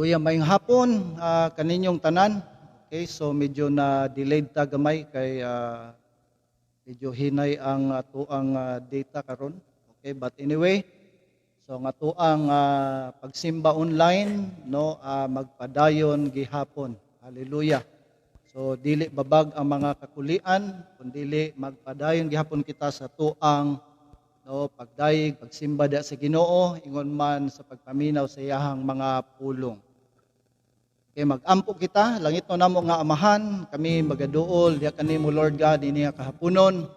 Hallelujah. Mayong hapon kaninyong tanan. Okay, so medyo na delayed ta gamay kay medyo hinay ang atuang data karon. Okay, but anyway, so ang atuang pagsimba online no magpadayon gihapon. Hallelujah. So dili babag ang mga kakulian kundi magpadayon gihapon kita sa tuang no pagdayeg pagsimba da sa Ginoo ingon man sa pagpaminaw sa iyahang mga pulong. Okay, mag-ampo kita langit no namo nga amahan kami magaduol diha kanimo Lord God ini nga kahaponon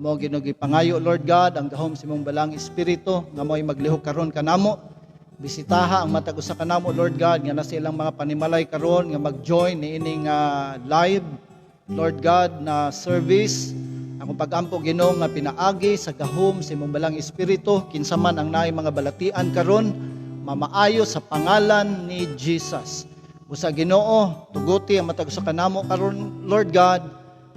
amo ginugi pangayo Lord God ang gahom sa imong balang espiritu nga mo'y maglihok karon kanamo bisitaha ang matag usa kanamo Lord God nga nasa ilang mga panimalay karon nga mag-join niining live Lord God na service. Ang pag-ampo Ginoo nga pinaagi sa gahom sa imong balang espiritu kinsa man ang naay mga balatian karon mamaayo sa pangalan ni Jesus. Usa Ginoo tuguti ang matag usa kanamo karon Lord God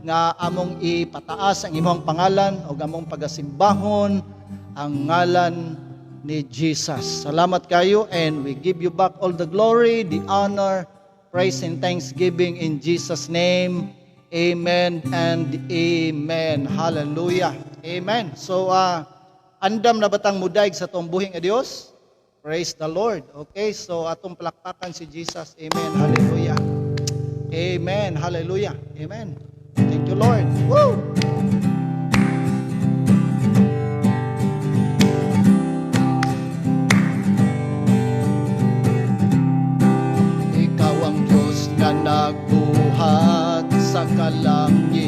nga among ipataas ang imong pangalan ug among pagasimbahon ang ngalan ni Jesus. Salamat kayo and we give you back all the glory, the honor, praise and thanksgiving in Jesus name. Amen and amen. Hallelujah. Amen. So, andam na batang mudaig sa itong buhing Diyos? Praise the Lord. Okay, so atong palakpakan si Jesus. Amen. Hallelujah. Amen. Hallelujah. Amen. Thank you, Lord. Woo! Ikaw ang Diyos na nagbuhat sa kalangitan.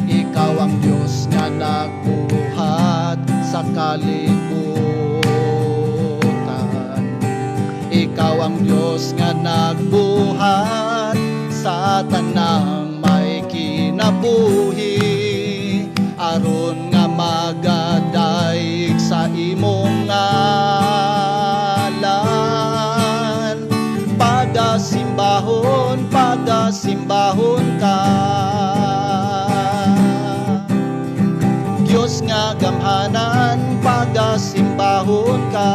Ikaw ang Diyos nga nagbuhat sa kalibutan. Ikaw ang Diyos nga nagbuhat sa tanang may kinabuhi aron nga magadayeg sa imong ngalan. Pagasimbahon ka Diyos nga gamhanan, pagasimbahon ka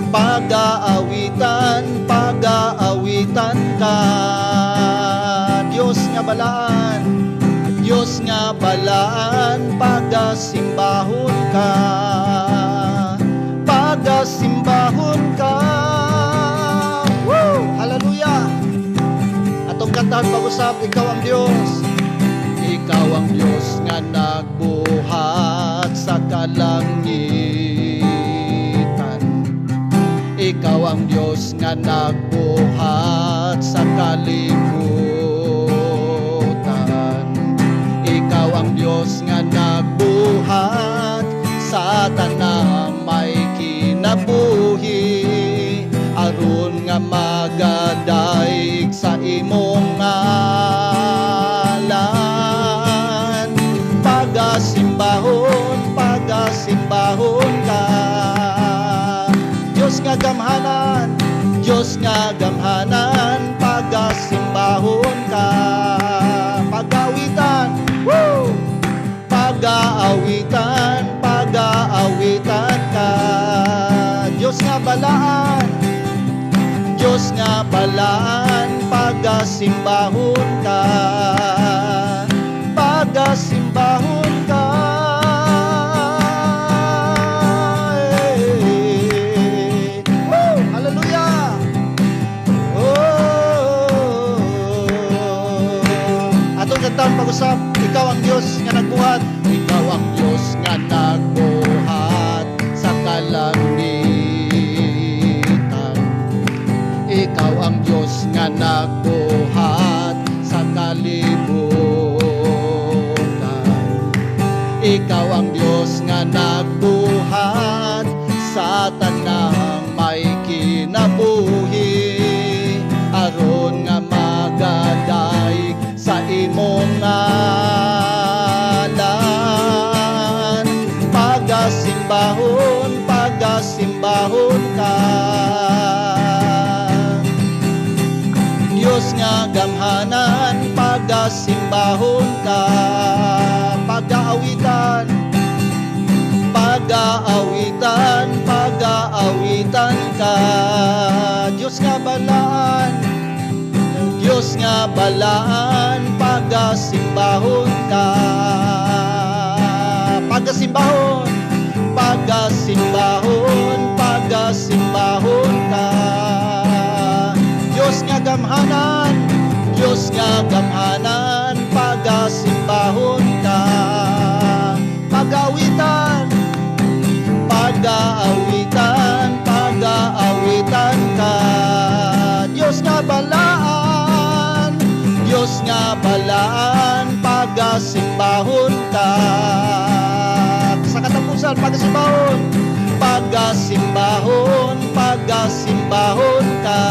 pag-aawitan ka Diyos nga balaan pagasimbahon ka Woo! Hallelujah. Atong kantahan pag-usap, ikaw ang Diyos. Ikaw ang Diyos nga nagbuhat sa kalangitan. Ikaw ang Diyos nga nagbuhat sa kalibutan. Ikaw ang Diyos nga nagbuhat sa tanang may kinabuhi aron nga magadayeg sa imong ngalan. Pagasimbahon ka Diyos nga gamhanan pagasimbahon ka pag-aawitan woo! Pag-aawitan ka Diyos nga balaan pagasimbahon ka Woo! Hallelujah. Atong kantahan pag-usap, ikaw ang Diyos nga nagbuhat. Ikaw ang Diyos nga nagbuhat sa kalangitan. Ikaw ang Diyos nga nagbuhat sa kalibutan. Ikaw ang Diyos nga nagbuhat sa tanang may kinabuhi aron nga magadayeg sa imong ngalan. Pagasimbahon ka Diyos nga gamhanan pagasimbahon ka pag-aawitan pag-aawitan, pag-aawitan ka. Diyos nga balaan, Diyos nga balaan, pagasimbahon ka. Pagasimbahon, pagasimbahon, pagasimbahon ka. Diyos nga gamhanan, Diyos nga gamhanan, pagasimbahon ka. Pag-aawitan, pag-aawitan, pag-aawitan ka. Diyos nga balaan, Diyos nga balaan, pagasimbahon ka. Sa katapusan, pagasimbahon, pagasimbahon, pagasimbahon ka.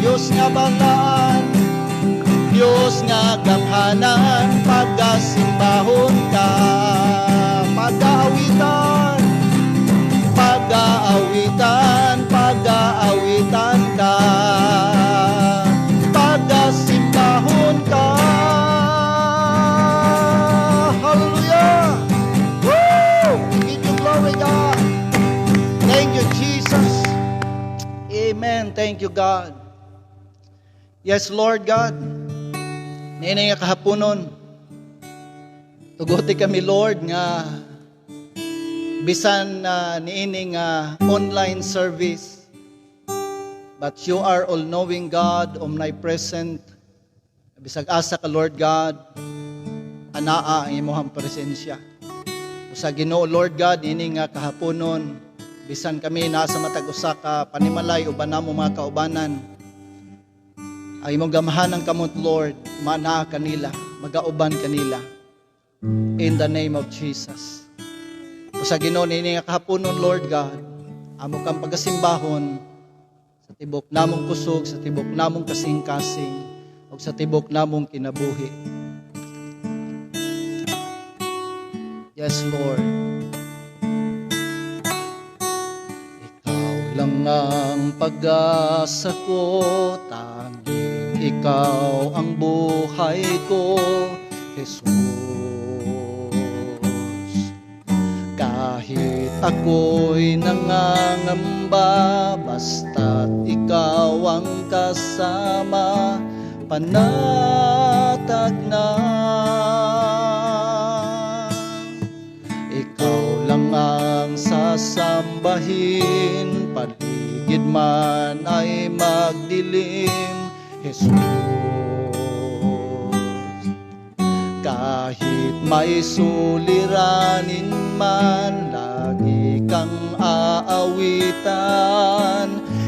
Diyos nga balaan, Diyos nga gamhanan, pagasimbahon ka. Pag-aawitan, pag-aawitan, pag-aawitan ka. Pagasimbahon ka. Hallelujah! Woo! Give you glory, God. Thank you, Jesus. Amen. Thank you, God. Yes, Lord God. Nini nga kahaponon, tuguti kami, Lord, nga bisan niini nga online service, but you are all-knowing God, omnipresent. Bisag asa ka, Lord God, anaa ang imong presensya. Sa Ginoo, Lord God, nini nga kahaponon, bisan kami nasa matag usa ka panimalay uban namo mga kaubanan, ang imong gamahan kamot, Lord, mana kanila, magauban kanila. In the name of Jesus. Sa Ginoo nini nga kahaponon, Lord God, amo kang pagasimbahon sa tibok namong kusog, sa tibok namong kasing-kasing, o sa tibok namong kinabuhi. Yes, Lord. Ikaw lang ang pag-asa ko, ikaw ang buhay ko, Jesus. Kahit ako'y nangangamba, basta't ikaw ang kasama, panatag na. Ikaw lang ang sasambahin, paligid man ay magdilim, Jesus. Kahit may suliranin man, lagi kang aawitan,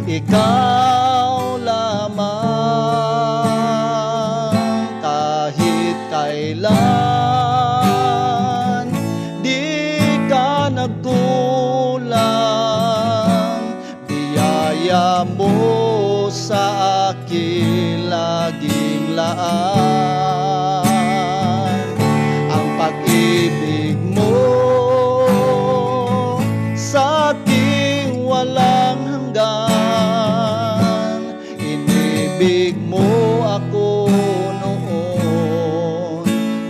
ikaw lamang. Kahit kailan di ka nagkulang, biyaya mo sa akin laging laan. Ang pag-ibig mo sa aking walang hanggan, inibig mo ako noon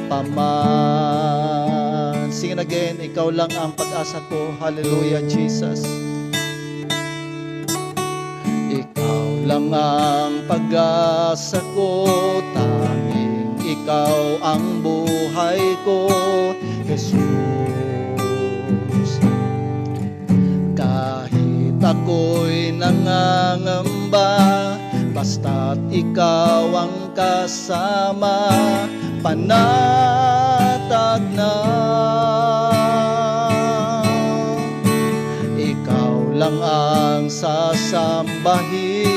paman. Sing again, ikaw lang ang pag-asa ko. Hallelujah, Jesus. Lang ang pag-asa ko, tanging ikaw ang buhay ko, Jesus. Kahit ako'y nangangamba, basta't ikaw ang kasama, panatag na. Ikaw lang ang sasambahin,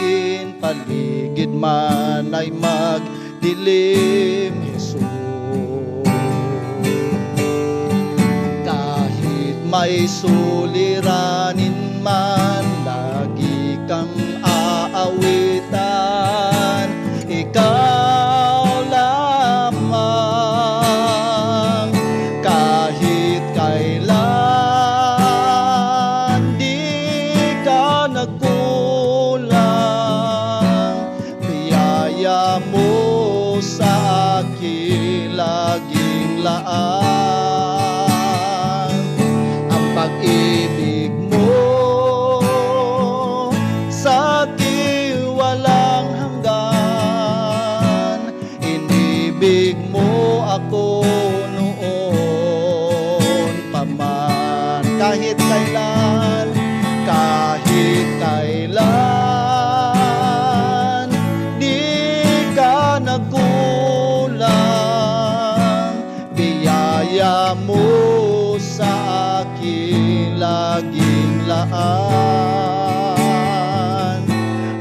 paligid man ay magdilim, Jesus. Kahit may suliranin man, lagi kang aawitan, ikaw lamang. Kahit kailan di ka nagkulang, biyaya mo sa akin laging laan. Ang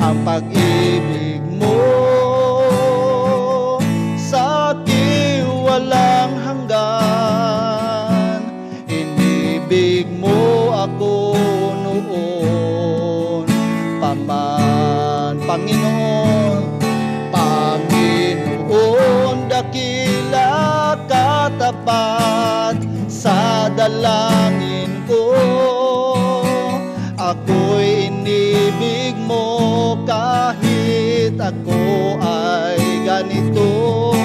ang pag-ibig mo sa akin walang hanggan. Inibig mo ako noon pa man, Panginoon. Panginoon, dakila katapat sa dalangin ko. Ako'y inibig mo kahit ako ay ganito.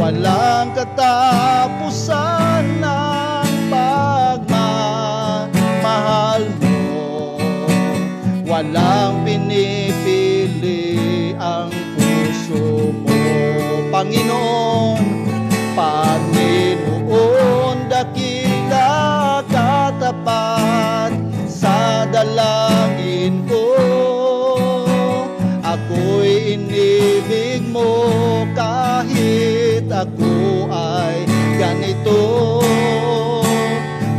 Walang katapusan ng pagmamahal mo. Walang pinipili ang puso mo. Panginoon, Panginoon, dakila katapat sa dalangin ko. Ako'y inibig mo kahit ako ay ganito.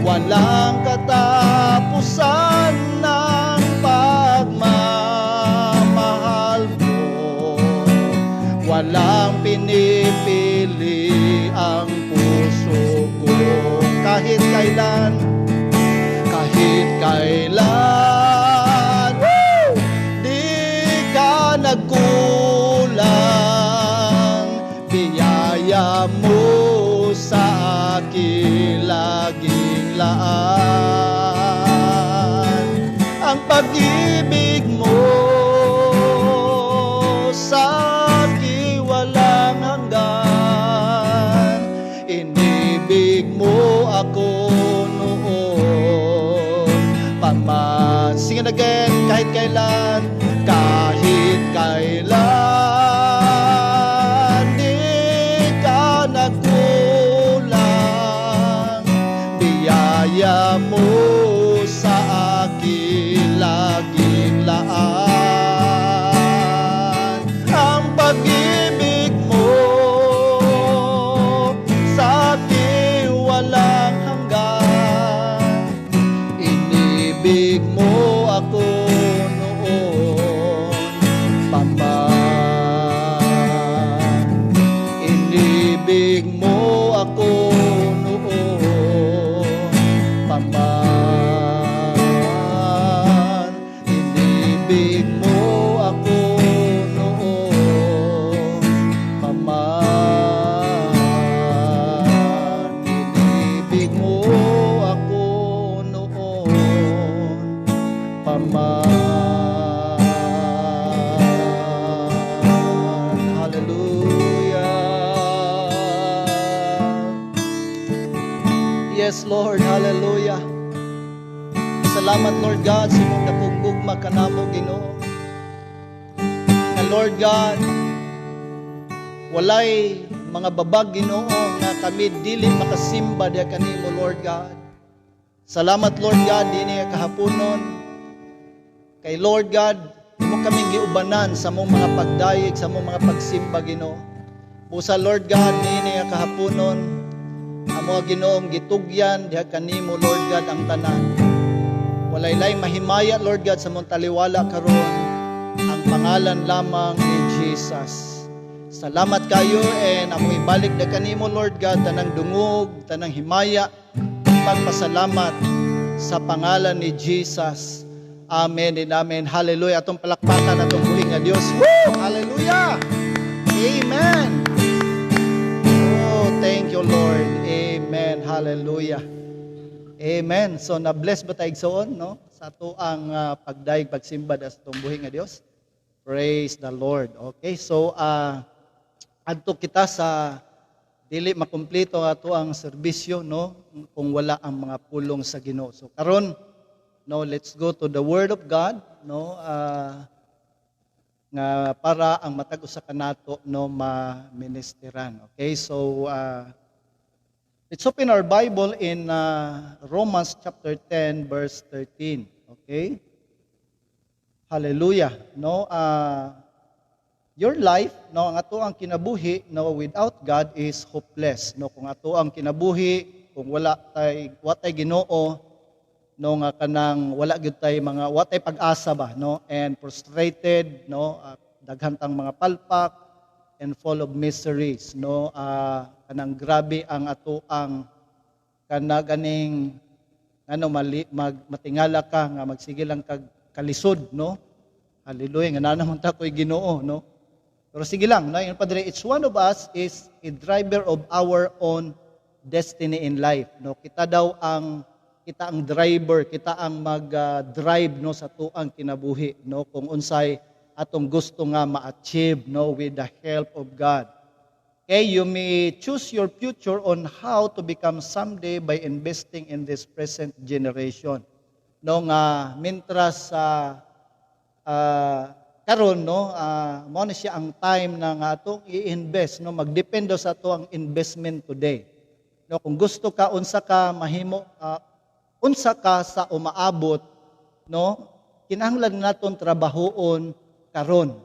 Walang katapusan ng pagmamahal mo. Walang pinipili ang puso ko. Kahit kailan, kahit kailan, di ka nagkulang. Biyaya mo sa akin laging laan. Ang pag-ibig mo sa akin walang hanggan. Inibig mo ako noon paman. Sing it again. Kahit kailan, kahit kailan, di ka nagkulang. Biyaya mo sa akin laging laan. Ang pag-ibig mo sa akin walang hanggan. Inibig mo ako noon paman. Inibig mo ako noon paman. Inibig mo ako noon paman. Inibig mo ako noon paman. Hallelujah. Yes, Lord. Hallelujah. Salamat, Lord God, sa imong napugugma kanamo, Ginoo. Na Lord God, walay mga babag, Ginoo, nga kami dili makasimba diha kanimo, Lord God. Salamat, Lord God, dinhi kahaponon. Kay Lord God, imo kaming giubanan sa mong mga pagdayeg, sa mong mga pagsimba, Ginoo. Busa, Lord God, dinhi kahaponon, amo Ginoong gitugyan diha kanimo, Lord God, ang tanan. Walay laing mahimaya, Lord God, sa mong taliwala karon ang pangalan lamang ni Jesus. Salamat kayo and amo ibalik na kanimo, Lord God, tanang dungog, tanang himaya, pagpasalamat sa pangalan ni Jesus. Amen and amen. Hallelujah. Atong palakpakan atong buhing nga Dios. Woo! Hallelujah. Amen. Oh, thank you, Lord. Amen. Hallelujah. Amen. So na-bless ba tayo igsoon, no? Sa ato ang pagdaig pagsimba sa atong buhing nga Dios. Praise the Lord. Okay, so adto kita sa dili makumpleto ato ang serbisyo, no, kung wala ang mga pulong sa Ginoo. So karon, no, let's go to the Word of God, no, nga para ang matag usa kanato, no, ma-ministeran. Okay, so let's open our Bible in Romans chapter 10 verse 13. Okay? Hallelujah. No, your life, no, ang ato ang kinabuhi, no, without God is hopeless. No, kung ato ang kinabuhi, kung wala tay Ginoo, no nga kanang wala gyud tay mga watay pag-asa ba, no, and frustrated, no, daghan tang mga palpak and full of miseries, no, kanang grabe ang atoang kanaganing ano matingala ka nga magsige lang kag kalisod, no. Hallelujah, nga nanamon ta ko'y Ginoo, no. Pero sige lang, no, yung padre, each one of us is a driver of our own destiny in life, no. Kita ang driver, kita ang mag-drive, no, sa tuang kinabuhi, no, kung unsay atong gusto nga ma-achieve, no, with the help of God. Okay, you may choose your future on how to become someday by investing in this present generation. No, nga mintras karon, no, mao na siya ang time na nga atong i-invest, no, magdepende sa ato ang investment today. No, kung gusto ka unsa ka mahimo, unsa ka sa umaabot, no, kinahanglan naton trabahoon karon.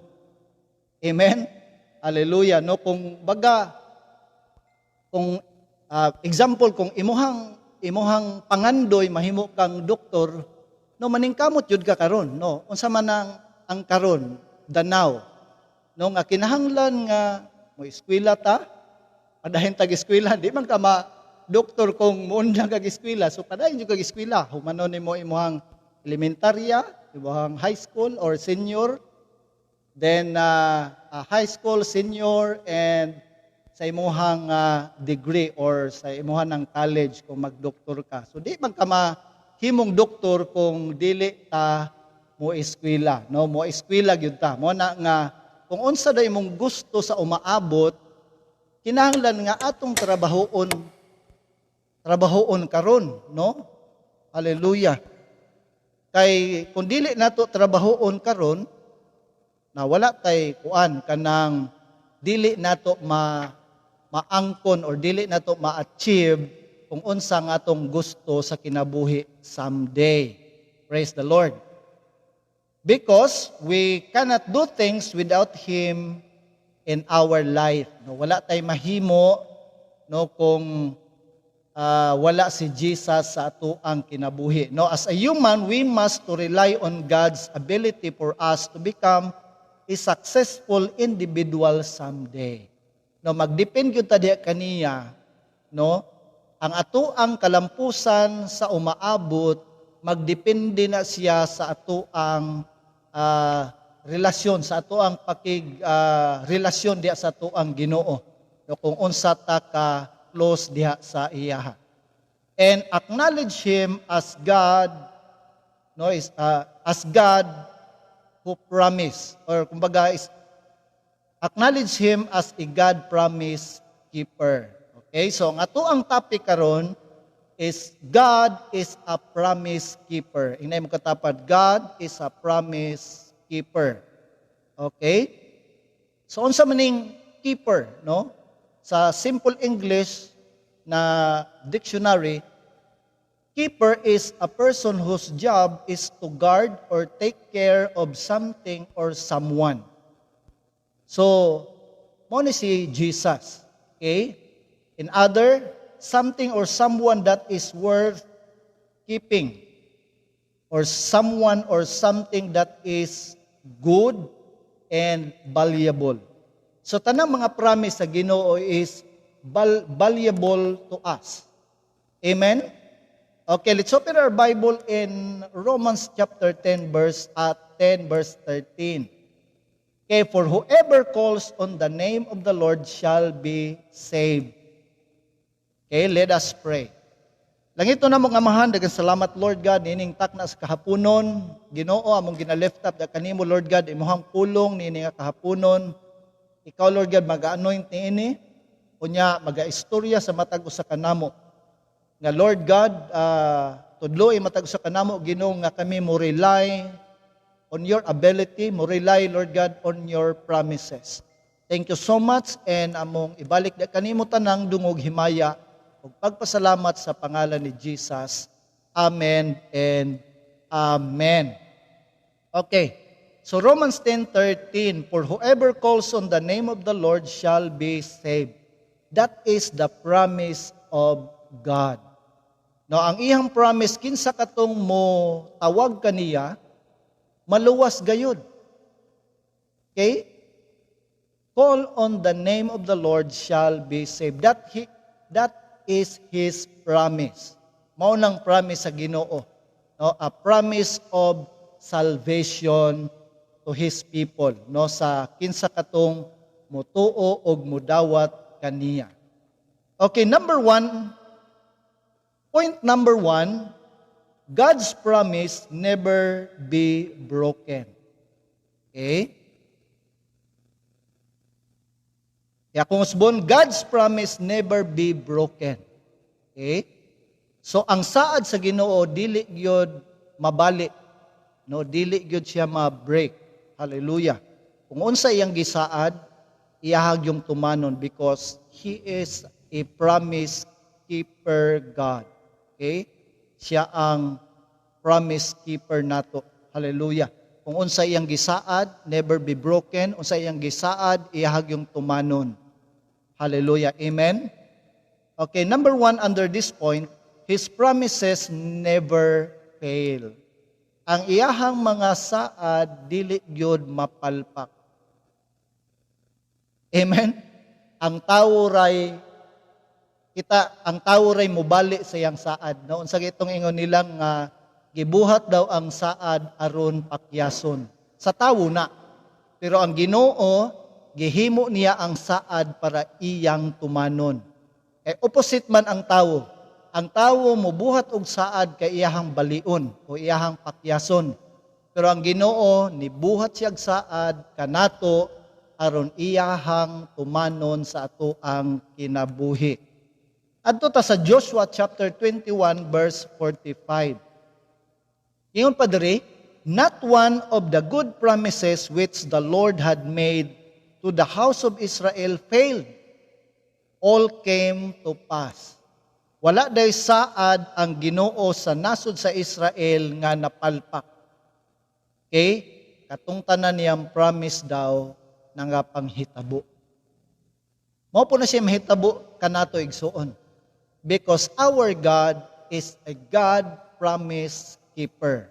Amen. Hallelujah, no, kung example, kung imuhang pangandoy mahimo kang doktor, no, maningkamot jud ka karon, no, unsa man ang karon danaw, no, nga kinahanglan nga mo eskwela ta, padahin tag eskwela, di man ka doktor kung muunda kag eskwela, so padayon jud kag eskwela, humanon nimo imuhang elementarya, imuhang high school or senior, then high school, senior, and sa imuhang degree or sa imuhang ng college kung magdoktor ka. So di man ka mahimong doktor kung dili ta mo eskwela, no, mo eskwela gyud ta. Mo na nga kung unsa day imong gusto sa umaabot, kinahanglan nga atong trabahoon karon, no? Hallelujah. Kay kung dili nato trabahoon karon, na wala tay kuan kanang dili nato maangkon or dili nato ma-achieve kung unsa nga atong gusto sa kinabuhi someday. Praise the Lord. Because we cannot do things without Him in our life. No, wala tay mahimo, no, kung wala si Jesus sa ato ang kinabuhi. No, as a human, we must to rely on God's ability for us to become a successful individual someday. No, magdepend gyud ta diha kaniya, no? Ang ato ang kalampusan sa umaabot, magdepende na siya sa ato ang relasyon, sa ato ang relasyon diha sa ato ang Ginoo. No, kung unsa ta ka close diha sa iya. And acknowledge Him as God, no, as God who promise, or kumbaga acknowledge Him as a God promise keeper. Okay, so ang ato ang topic karon is God is a promise keeper. Inay mo katapad, God is a promise keeper. Okay? So unsa maning keeper, no? Sa simple English na dictionary, keeper is a person whose job is to guard or take care of something or someone. So, mo ni si Jesus. Okay? In other, something or someone that is worth keeping. Or someone or something that is good and valuable. So, tanang mga promise sa Ginoo is valuable to us. Amen? Okay, let's open our Bible in Romans chapter 10, verse 13. Okay, for whoever calls on the name of the Lord shall be saved. Okay, let us pray. Langito na mong amahan, dagang salamat Lord God, nining takna sa kahaponon, Ginoo among ginalift up da kanimo Lord God, imuhang pulong nining kahaponon. Ikaw Lord God mag-anoint niini, unya maga-istorya sa matag usa kanamo. Nga Lord God, tudloy matag sa kanamo Ginoo nga kami mo rely on your ability, mo rely Lord God on your promises. Thank you so much, and among ibalik da kanimo tanang dungog himaya ug pagpasalamat sa pangalan ni Jesus. Amen and amen. Okay. So Romans 10:13, for whoever calls on the name of the Lord shall be saved. That is the promise of God. No, ang iyang promise kinsa katong mo tawag kaniya, maluwas gayud. Okay? Call on the name of the Lord shall be saved. That is His promise. Mao nang promise sa Ginoo. No, a promise of salvation to His people. No, sa kinsa katong mutuo og mudawat kaniya. Okay, point number one, God's promise never be broken. Okay? Kaya kung usbon, God's promise never be broken. Okay? So ang saad sa Ginoo dili gyud mabali. No, dili gyud siya ma-break. Hallelujah. Kung unsa iyang gisaad, iyahag yung tumanon because He is a promise keeper God. Okay? Siya ang promise keeper nato. Hallelujah. Kung unsa iyang gisaad, never be broken. Unsa iyang gisaad, iyahag yung tumanon. Hallelujah. Amen? Okay, number one under this point, His promises never fail. Ang iyahang mga saad, dili gyud mapalpak. Amen? Ang tao ray mubali sa iyang saad. No, unsa gitong ingon nilang nga gibuhat daw ang saad aron pakyason. Sa tawo na. Pero ang Ginoo gihimo niya ang saad para iyang tumanon. Opposite man ang tawo. Ang tawo mubuhat og saad kay iyahang balion o iyahang pakyason. Pero ang Ginoo nibuhat siya og saad kanato aron iyahang tumanon sa ato ang kinabuhi. Adto ta sa Joshua chapter 21 verse 45. Ingon pa diri, not one of the good promises which the Lord had made to the house of Israel failed. All came to pass. Wala day saad ang Ginoo sa nasod sa Israel nga napalpak. Okay? Katong tanan niyang promise daw nga panghitabo. Mao po na siya mahitabo kanato igsuon. Because our God is a God promise keeper.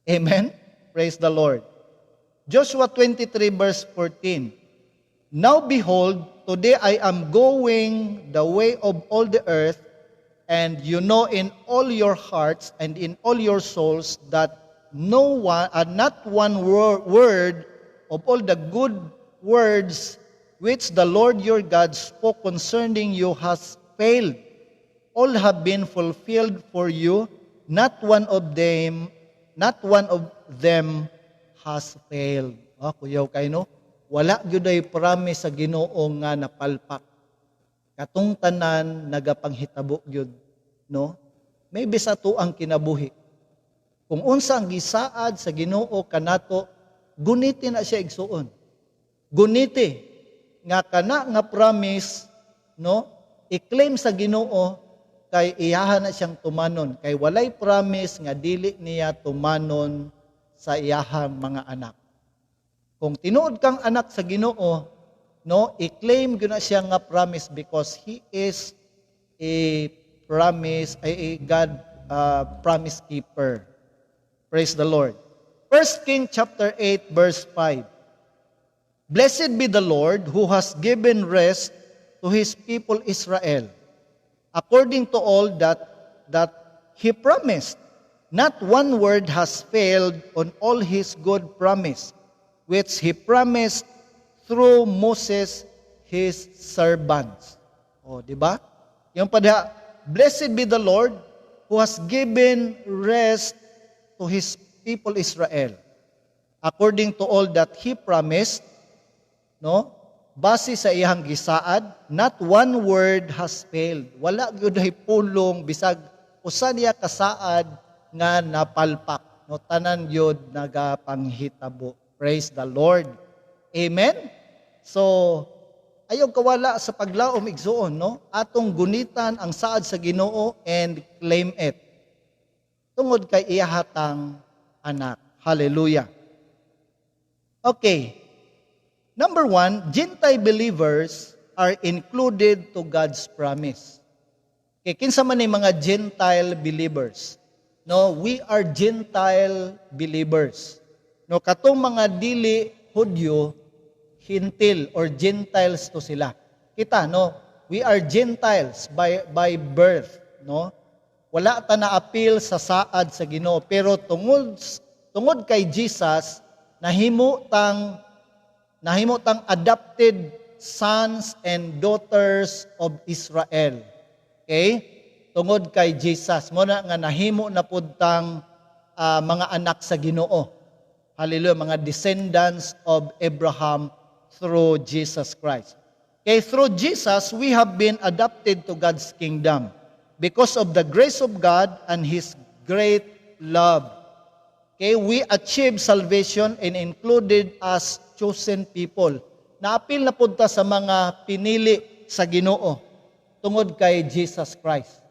Amen? Praise the Lord. Joshua 23 verse 14. Now behold, today I am going the way of all the earth, and you know in all your hearts and in all your souls that not one word of all the good words which the Lord your God spoke concerning you has failed. All have been fulfilled for you, not one of them has failed. Kuyaw kayo, no? Wala gyud ay promise sa Ginoo nga napalpak. Katong tanan nagapanghitabo gyud, no? Maybe sa to ang kinabuhi. Kung unsa ang gisaad sa Ginoo kanato, guniti na siya igsuon. Guniti nga kana nga promise, no? I-claim sa Ginoo kay iyahan na siyang tumanon. Kay walay promise nga dili niya tumanon sa iyahang mga anak. Kung tinuod kang anak sa Ginoo, no, i-claim gyud na siya nga promise because He is a God promise keeper. Praise the Lord. 1 Kings chapter 8 verse 5. Blessed be the Lord who has given rest to His people Israel, according to all that He promised. Not one word has failed on all His good promise, which He promised through Moses, His servants. Di ba? Yung pada, blessed be the Lord who has given rest to His people Israel, according to all that He promised, no? Base sa iyang gisaad, not one word has failed. Wala gyud ay pulong bisag usa niya kasaad nga napalpak. No, tanan gyud nagapanghitabo. Praise the Lord. Amen. So, ayaw kawala sa paglaom igsuon, no? Atong gunitan ang saad sa Ginoo and claim it. Tungod kay iyahatang anak. Hallelujah. Okay. Number one, Gentile believers are included to God's promise. Kay kinsa man ni mga Gentile believers. No, we are Gentile believers. No, katong mga dili Hudyo, Hintil or Gentiles to sila. Kita, no, we are Gentiles by birth, no? Wala ta na appeal sa saad sa Ginoo, pero tungod kay Jesus nahimo tang adopted sons and daughters of Israel. Okay? Tungod kay Jesus, mo na nga nahimo na pud tang mga anak sa Ginoo. Hallelujah, mga descendants of Abraham through Jesus Christ. Okay, through Jesus, we have been adopted to God's kingdom because of the grace of God and His great love. Okay, we achieved salvation and included as chosen people. Naapil na punta sa mga pinili sa Ginoo tungod kay Jesus Christ.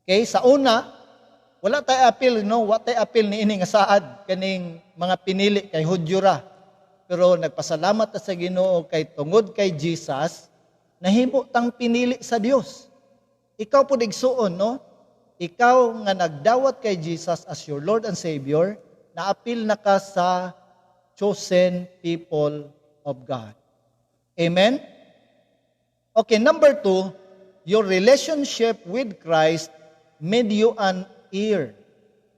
Okay, sa una, wala tayo appeal, no? Wa tayo appeal ni ini nga saad kaning mga pinili kay Hudyo ra. Pero nagpasalamat ta sa Ginoo kay tungod kay Jesus, nahimo tang pinili sa Dios. Ikaw pud igsuon, no? Ikaw nga nagdawat kay Jesus as your Lord and Savior, naapil na ka sa chosen people of God. Amen? Okay, number 2, your relationship with Christ made you an heir.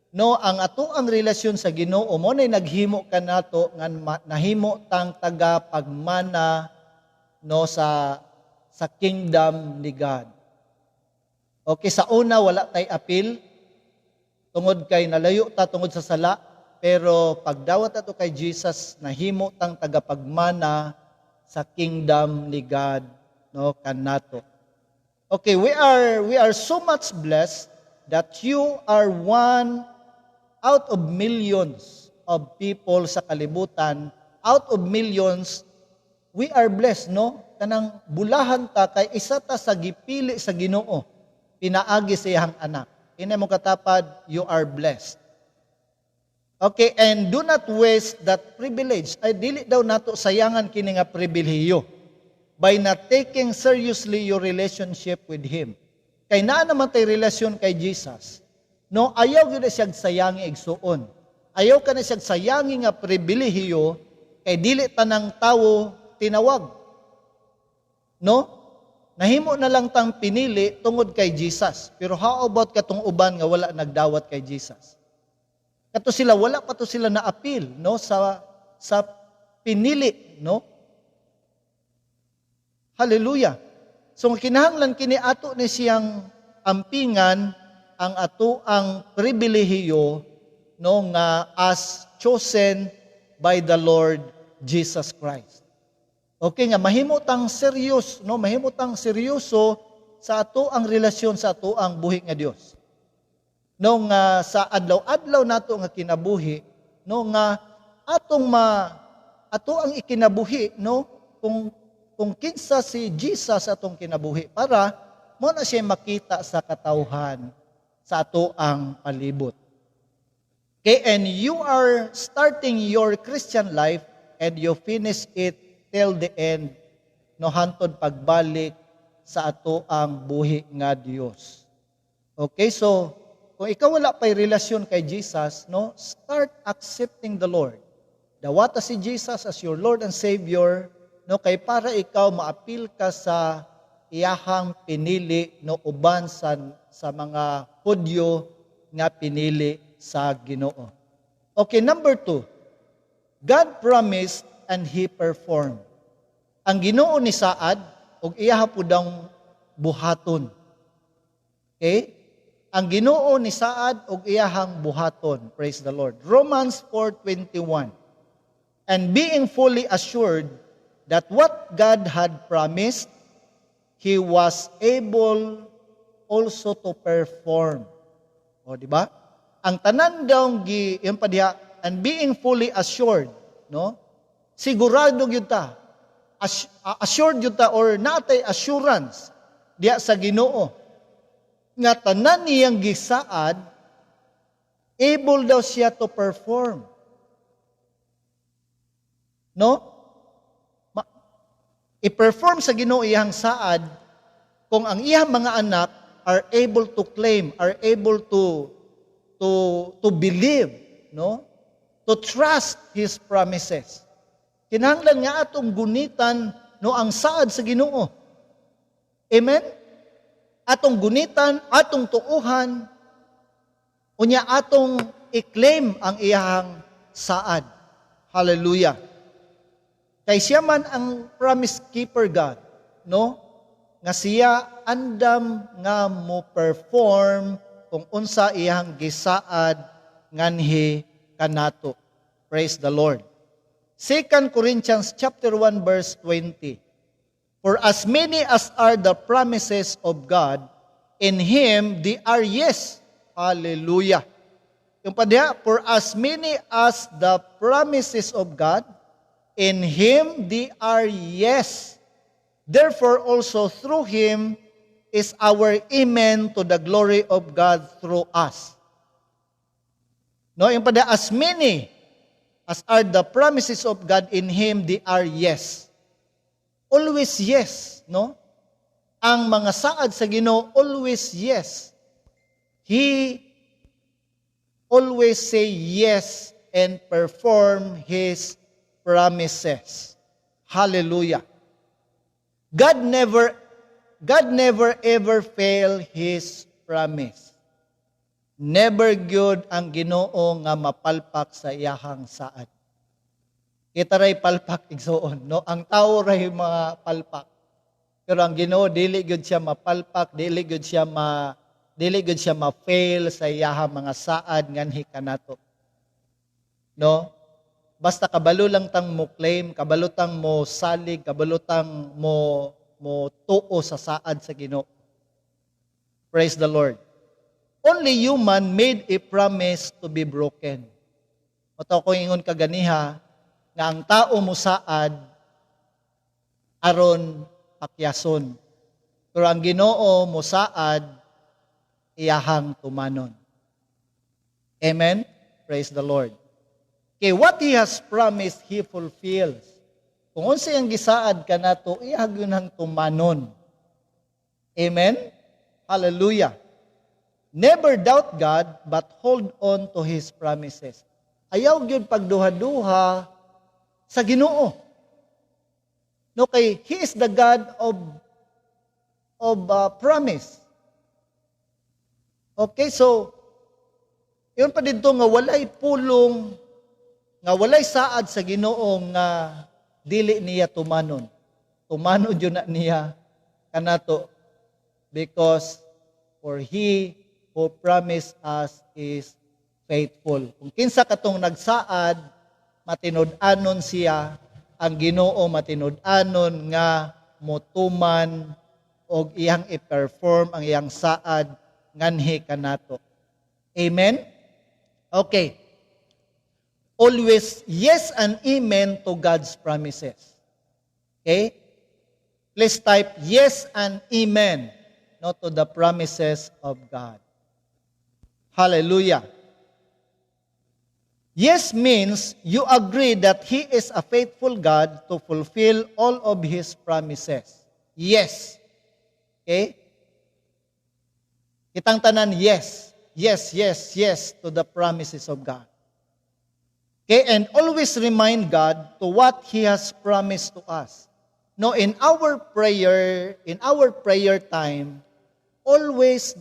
No, ang ato ang relasyon sa Ginoo mo nay naghimo kanato nga nahimo tang taga pagmana no sa kingdom ni God. Okay, sa una wala tay apil tungod kay nalayo ta tungod sa sala, pero pagdawat ato kay Jesus nahimo tang tagapagmana sa kingdom ni God no kanato. Okay, we are so much blessed that you are one out of millions of people sa kalibutan. Out of millions, we are blessed, no? Kanang bulahan ta kay isa ta sa gipili sa Ginoo. Pinaagi sa iyang anak. Ina mo katapad, you are blessed. Okay, and do not waste that privilege. Ay dili daw nato sayangan kini nga pribilehiyo by not taking seriously your relationship with Him. Kay naa naman tay relasyon kay Jesus. No, ayaw gyud siya sayangi igsuon. Ayaw ka na siya sayangi nga pribilehiyo kay dili tanang tawo tinawag. No? Nahimo na lang tang pinili tungod kay Jesus. Pero how about katong uban nga wala nagdawat kay Jesus? Kato sila wala pa to sila na appeal, no, sa pinili, no? Hallelujah. So kinahanglan kini ato ni siyang ampingan ang ato ang pribilehiyo no nga as chosen by the Lord Jesus Christ. Okay nga mahimo tang serious, no, mahimo tang seryoso sa ato ang relasyon sa ato ang buhi nga Dios. No nga sa adlaw-adlaw nato nga kinabuhi, no nga ato ang ikinabuhi, no, kung kinsa si Jesus atong kinabuhi para mo na siya makita sa katawhan sa ato ang palibot. Okay, and you are starting your Christian life and you finish it till the end, no, hantod pagbalik sa ato ang buhi nga Dios. Okay, so kung ikaw wala pa'y relasyon kay Jesus, no, start accepting the Lord. Dawata si Jesus as your Lord and Savior, no, kay para ikaw maapil ka sa iyahang pinili no uban sa mga Hudyo nga pinili sa Ginoo. Okay, number 2. God promised and He performed. Ang Ginoo ni saad ug iyaha pudang buhaton. Okay? Ang Ginoo ni saad ug iyahang buhaton. Praise the Lord. Romans 4:21. And being fully assured that what God had promised, He was able also to perform. O, di ba? Ang tanan daw yung padiha, and being fully assured, no? Sigurado gyud ta. Assured gyud ta or natay assurance diha sa Ginoo nga tanan niyang gisaad able daw siya to perform. No? I-perform sa Ginoo iyang saad kung ang iyang mga anak are able to claim, are able to believe, no? To trust His promises. Kinahanglan nga atong gunitan no ang saad sa Ginoo. Amen? Atong gunitan, atong tuuhan, unya atong i-claim ang iyang saad. Hallelujah. Kay siya man ang promise keeper God, no? Nga siya andam nga mo perform kung unsa iyang gisaad nganhi kanato. Praise the Lord. 2 Corinthians chapter 1 verse 20. For as many as are the promises of God, in Him they are yes. Hallelujah. Yung pa diha, for as many as the promises of God, in Him they are yes. Therefore also through Him is our amen to the glory of God through us. No, yung pa diha, as many as are the promises of God, in Him they are yes. Always yes, no? Ang mga saad sa Ginoo, always yes. He always say yes and perform His promises. Hallelujah. God never ever fail His promise. Never good ang Ginoo nga mapalpak sa iyahang saad. Kita ray palpak igsoon, no? Ang tao ray mga palpak. Pero ang Ginoo dili gyud siya mapalpak, dili gyud siya ma-fail sa iyahang mga saad nganhi kanato. No? Basta kabalo lang tang mo claim, kabalo tang mo salig, kabalo tang mo tuo sa saad sa Ginoo. Praise the Lord. Only human made a promise to be broken. Oto ko ingon kaganiha nga ang tao mo saad aron pakyason. Pero ang Ginoo mo saad iyahang tumanon. Amen? Praise the Lord. Okay, what He has promised, He fulfills. Kung unsa yang gisaad kanato, iyahag yun ang tumanon. Amen? Hallelujah. Never doubt God, but hold on to His promises. Ayaw gyud pagduha-duha sa Ginoo. No, kay He is the God of promise. Okay, so yun pa dito nga walay pulong, nga walay saad sa Ginoo nga dili niya tumanon. Tumanon yun na niya kanato because for He who promised us is faithful. Kung kinsa katong nagsaad, matinud-anon siya, ang Ginoo matinud-anon nga motuman og iyang i-perform ang iyang saad nganhi kanato. Amen? Okay. Always yes and amen to God's promises. Okay? Please type yes and amen, not to the promises of God. Hallelujah. Yes means you agree that He is a faithful God to fulfill all of His promises. Yes. Okay? Kitang tanan, yes. Yes, yes, yes to the promises of God. Okay? And always remind God to what He has promised to us. No, in our prayer time, always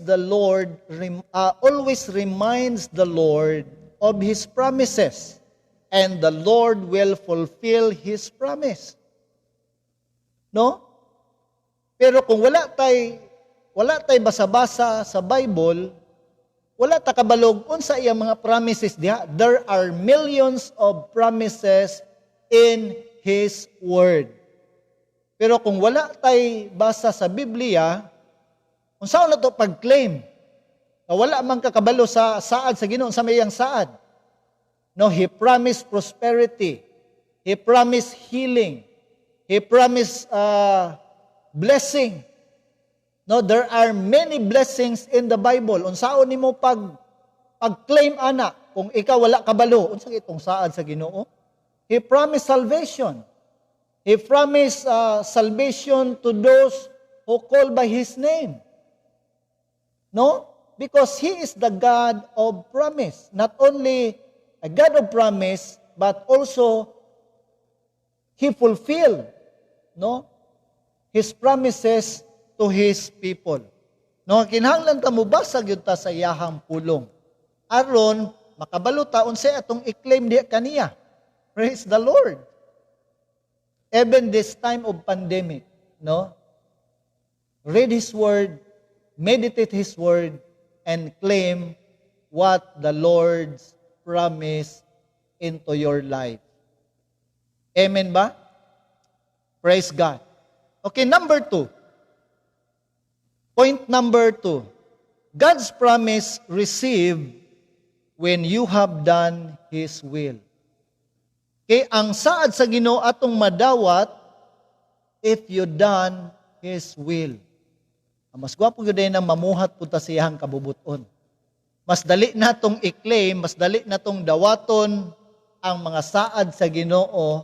reminds the Lord of His promises, and the Lord will fulfill His promise. No? Pero kung wala tay basa-basa sa Bible, wala ta kabalog unsa iyang mga promises diha. There are millions of promises in His Word. Pero kung wala tay basa sa Biblia, unsa na to pag-claim? Wala man kakabalo sa saad sa Ginoo sa mayang saad. No, He promised prosperity. He promised healing. He promised blessing. No, there are many blessings in the Bible. Unsaon nimo pag-claim ana kung ikaw wala kabalo, unsa itong saad sa Ginoo? He promised salvation. He promised salvation to those who call by His name. No? Because He is the God of promise. Not only a God of promise, but also He fulfilled, no, His promises to His people. No, kinahanglan ta mo basag yun ta sa iyahang pulong. Aron, makabaluta, unsay atong i-claim diya kaniya. Praise the Lord. Even this time of pandemic, no, read His Word, meditate His Word, and claim what the Lord's promise into your life. Amen ba? Praise God. Okay, number 2. Point number 2. God's promise received when you have done His will. Okay, ang saad sa Ginoo atong madawat if you done His will. Mas gwapo yun din ang mamuhat punta siyang kabubuton. Mas dali natong i-claim, mas dali natong dawaton ang mga saad sa Ginoo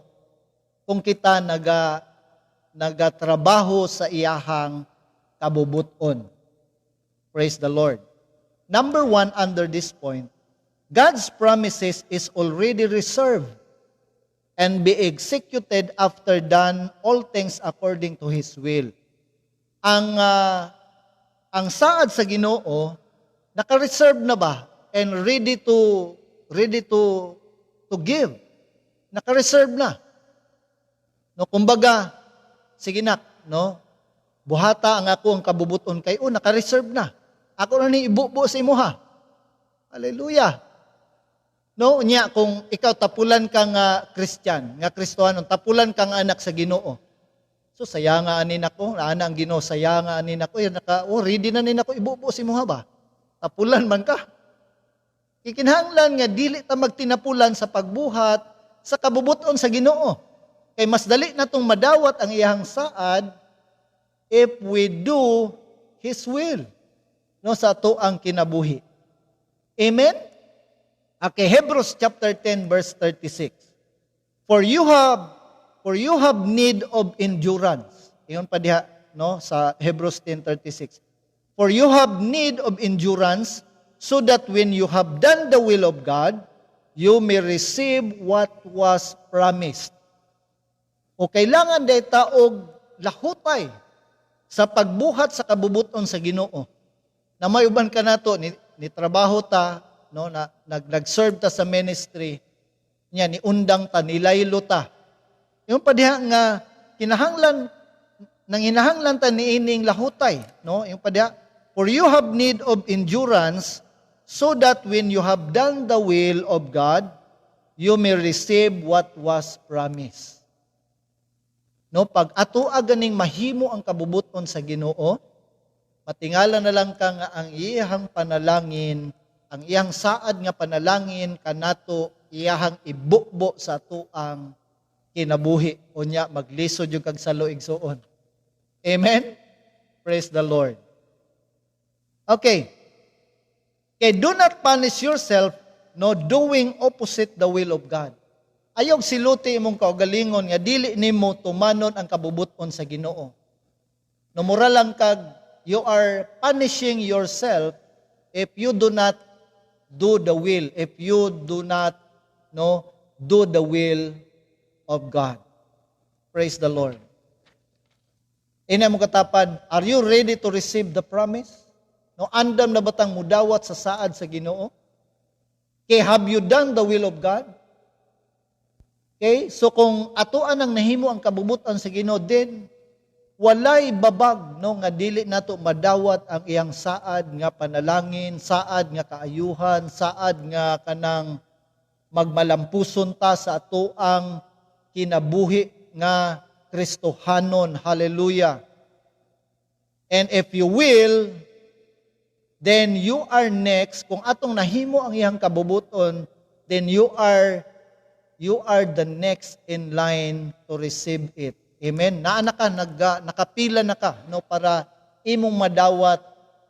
kung kita nagatrabaho sa iyahang kabubuton. Praise the Lord. Number 1 under this point, God's promises is already reserved and be executed after done all things according to His will. Ang saad sa Ginoo naka-reserve na ba and ready to give. Naka-reserve na. No, kumbaga, sige na, no? Buhata ang ako ang kabubuton kay naka-reserve na. Ako na ni ibubo sa imuha. Hallelujah. No, nya kung ikaw tapulan ka nga Christian, nga Kristohano, tapulan ka nga anak sa Ginoo. So saya nga anin ako, ana ang Ginoo, saya nga anin ako, ready na nin ako ibubo sa imuha ba? Tapulan man ka. Ikinahanglan nga dili ta magtinapulan sa pagbuhat sa kabubuton sa Ginoo. Kay mas dali natong madawat ang iyang saad if we do His will, no, sa ato ang kinabuhi. Amen? Okay, Hebrews chapter 10 verse 36. For you have need of endurance. Iyon pa diha, no, sa Hebrews 10:36. For you have need of endurance so that when you have done the will of God, you may receive what was promised. O kailangan day taog lahutay sa pagbuhat sa kabubuton sa Ginoo. Na may uban ka nato ni trabaho ta, no, na nag-serve ta sa ministry niya, ni undang ta, nilaylo ta. Yung pa diha nga kinahanglan ta niining lahutay, no? Yung pa diha, for you have need of endurance so that when you have done the will of God, you may receive what was promised. No, pag atua ganing mahimo ang kabubuton sa Ginoo, matingala na lang ka nga ang iyahang panalangin, ang iyang saad nga panalangin kanato iyahang ibukbo sa tuang kinabuhi unya maglisod yung kag salo igsuon. Amen. Praise the Lord. Okay. Okay, do not punish yourself no doing opposite the will of God. Ayog siluti imong kaugalingon nga dili nimo tumanon ang kabubuton sa Ginoo. No mura lang kag you are punishing yourself if you do not do the will, if you do not do the will of God. Praise the Lord. Ina mo katapad, are you ready to receive the promise? No, andam na batang mudawat sa saad sa Ginoo? Okay, have you done the will of God? Okay, so kung atuan ang nahimo ang kabubutan sa Ginoo, then walay babag no nga dili nato madawat ang iyang saad nga panalangin, saad nga kaayuhan, saad nga kanang magmalampuson ta sa atuang kinabuhi nga Kristohanon. Hallelujah. And if you will, then you are next. Kung atong nahimo ang iyang kabubuton, then you are the next in line to receive it. Amen. Naana ka, nakapila na ka no para imong madawat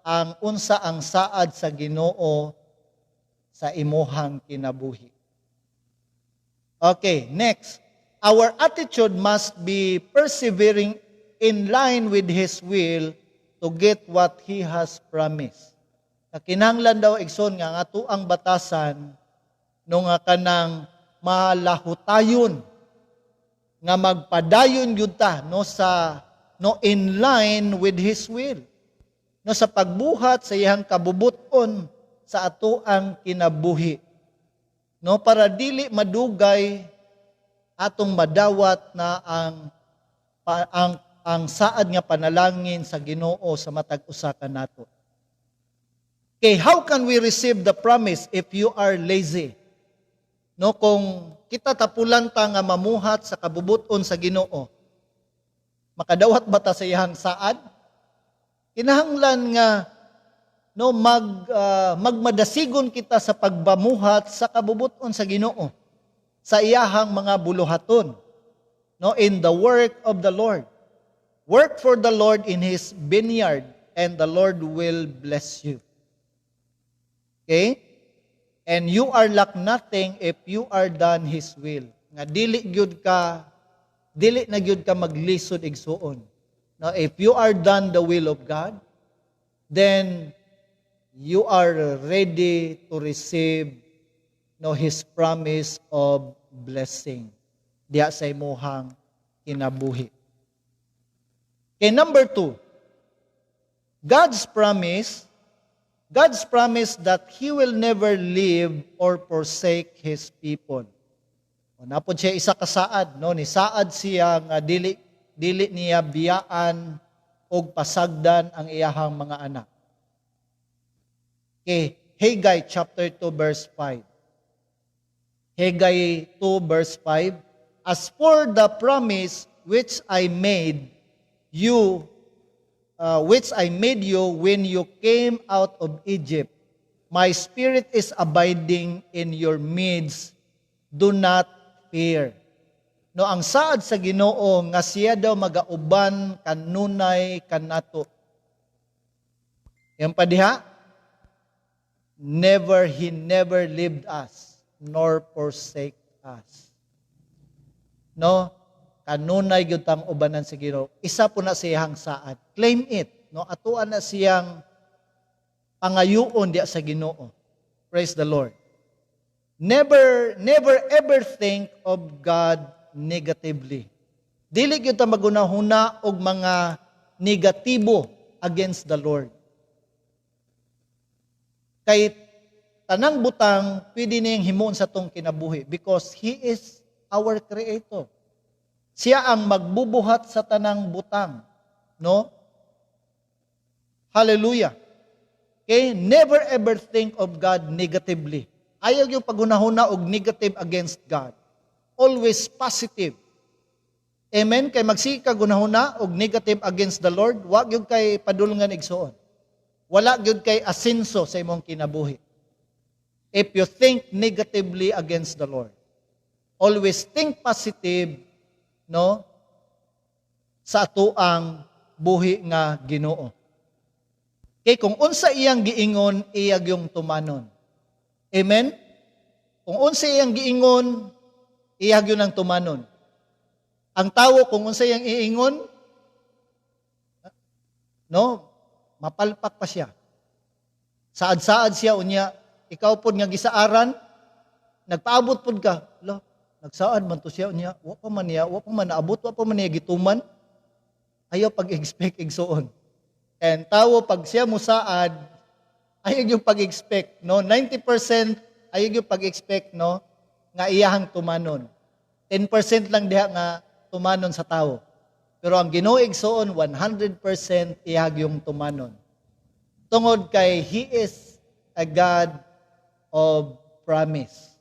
ang unsa ang saad sa Ginoo sa imuhang kinabuhi. Okay, next. Our attitude must be persevering in line with His will to get what He has promised. Kinahanglan daw igsoon nga ato ang batasan no nga kanang malahutayon nga magpadayon gyud ta no sa no in line with His will. No sa pagbuhat sa iyang kabubuton sa ato ang kinabuhi. No para dili madugay atong madawat na ang saad nga panalangin sa Ginoo sa matag usa kanato. Okay, how can we receive the promise if you are lazy? No, kung kita tapulan ta nga mamuhat sa kabubuton sa Ginoo, makadawat ba ta sa iyang saad? Kinahanglan nga no magmadasigon kita sa pagbamuhat sa kabubuton sa Ginoo, sa iyahang mga buluhaton, no, in the work of the Lord. Work for the Lord in His vineyard, and the Lord will bless you. Okay? And you are lack nothing if you are done His will. Nga dili na gyud ka maglisod igsuon. Now, if you are done the will of God, then you are ready to receive His promise of blessing diya sa imuhang kinabuhi. Okay, number 2, God's promise that He will never leave or forsake His people. Napod siya isa kasaad, no? Ni saad siya nga dili niya biyaan og pasagdan ang iyahang mga anak. Okay, Haggai chapter 2 verse 5. Haggai 2 verse 5. As for the promise which I made you when you came out of Egypt, my spirit is abiding in your midst. Do not fear. No, ang saad sa Ginoo nga siya daw magauban kanunay kanato. Yan pa diha, He never leave us nor forsake us. No, kanunay gyud tang ubanan sa Ginoo. Isa po na siyang saad. Claim it. No, atuan na siyang pangayuon diya sa Ginoo. Praise the Lord. Never ever think of God negatively. Dili gyud ta magunahuna og mga negatibo against the Lord. Kay tanang butang pwede niyang himuon sa tong kinabuhi because He is our Creator. Siya ang magbubuhat sa tanang butang. No? Hallelujah. Okay? Never ever think of God negatively. Ayaw yung pagunahuna og negative against God. Always positive. Amen? Kay magsika gunahuna og negative against the Lord, wag yung kay padulungan igsuon. Wala gyud kay asenso sa imong kinabuhi. If you think negatively against the Lord, always think positive, no? Sa atuang buhi nga Ginoo. Kay kung unsa iyang giingon, iyag yung tumanon. Amen? Kung unsa iyang giingon, iyag yun ang tumanon. Ang tawo kung unsa iyang iingon, no? Mapalpak pa siya. Saad-saad siya unya, ikaw pod nga gisaaran, nagpaabot pod ka. Lo, nagsaad man to siya unya, wa pa man naabot, wa pa man niya gituman. Ayaw pag-expect igsuon. And tawo pag siya musaad, ayaw yung pag-expect, no? 90% ayaw yung pag-expect, no? Nga iyahang tumanon. 10% lang diha nga tumanon sa tawo. Pero ang Ginoo igsuon 100% iyag yung tumanon. Tungod kay He is a God of promise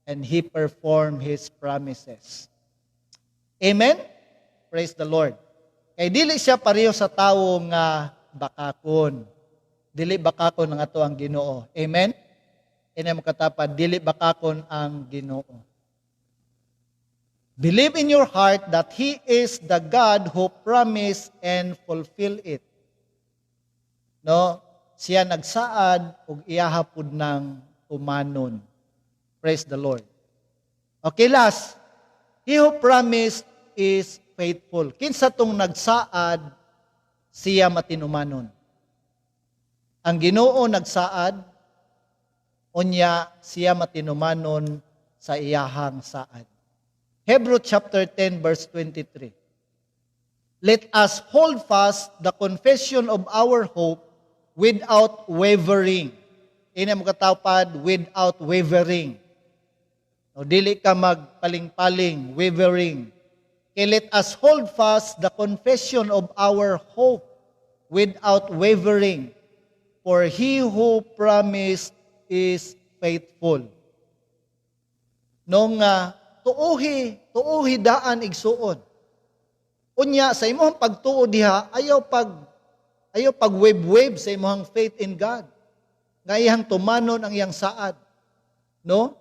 and He perform His promises. Amen? Praise the Lord. Kay dili siya pareho sa tawo nga bakakon. Dili bakakon ang ato ang Ginoo. Amen? Ina mo katapad, dili bakakon ang Ginoo. Believe in your heart that He is the God who promised and fulfill it. No, siya nagsaad ug iyahapod ng tumanon. Praise the Lord. Okay, last. He who promised is faithful. Kinsa tong nagsaad, siya matinumanon. Ang Ginoo nagsaad, unya siya matinumanon sa iyahang saad. Hebrews chapter 10 verse 23. Let us hold fast the confession of our hope without wavering. Ini mo katawpad, without wavering. No, dili ka magpaling-paling, wavering. Okay, let us hold fast the confession of our hope without wavering. For he who promised is faithful. Nung tuuhi daan igsuon. Unya sa imong pagtuo diha, ayaw pag wave sa imong faith in God. Nga iyang tumanon ang iyang saad. No?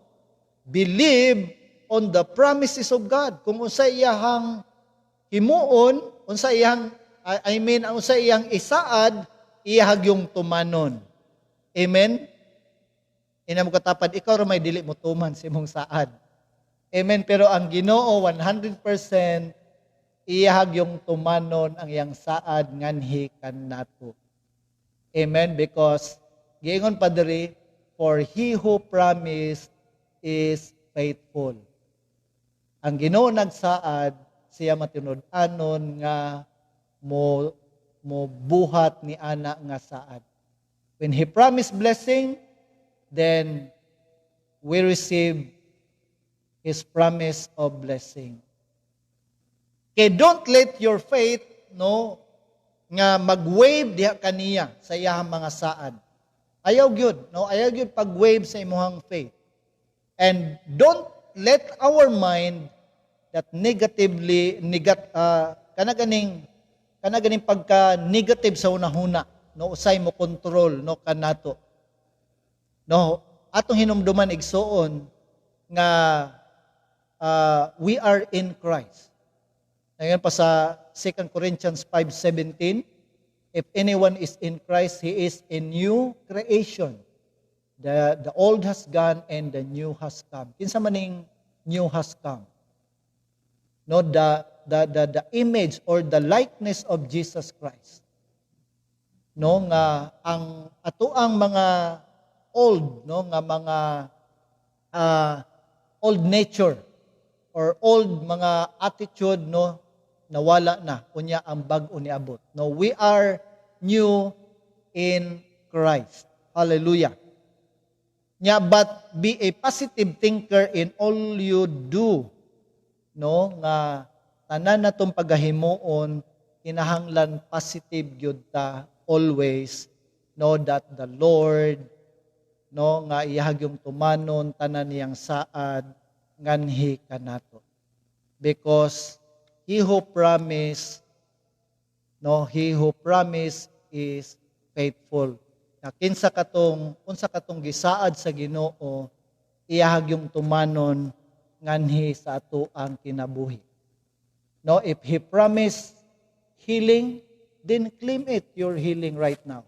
Believe on the promises of God. Kung unsa iyang himuon, unsa iyang isaad, iyahag yung tumanon. Amen? Ina mo katapad, ikaw ra may dili mo tuman sa imong saad. Amen? Pero ang Ginoo 100% iyahag yung tumanon ang iyang saad nganhi kanato. Amen? Because giingon pa diri, for he who promised is faithful. Ang Ginoo nagsaad, siya matinud-anon nga mo buhat ni ana nga saad. When he promised blessing, then we receive his promise of blessing. Okay, don't let your faith nga mag-wave diha kaniya sa iyang mga saad. Ayaw gyud, ayaw gyud pag-wave sa imong faith. And don't let our mind that kanaganing pagka negative sa unahuna, usay mo control kanato. Atong hinumduman igsuon nga we are in Christ. Ngayon pa sa 2 Corinthians 5:17, if anyone is in Christ, he is a new creation. The old has gone and the new has come. Kinsa maning new has come? The image or the likeness of Jesus Christ. Nga ang atoang mga old, nga mga old nature or old mga attitude, nawala na. Kunya ang bag-o niabot. We are new in Christ. Hallelujah. But be a positive thinker in all you do. Nga tanan natong pagahimuon, kinahanglan positive gyud ta always. That the Lord, nga iyahag yung tumanon, tanan niyang saad, nganhi kanato. Because he who promised is faithful. Unsa katong gisaad sa Ginoo, iyahag yung tumanon nganhi sa ato ang kinabuhi. If he promised healing, then claim it, your healing right now.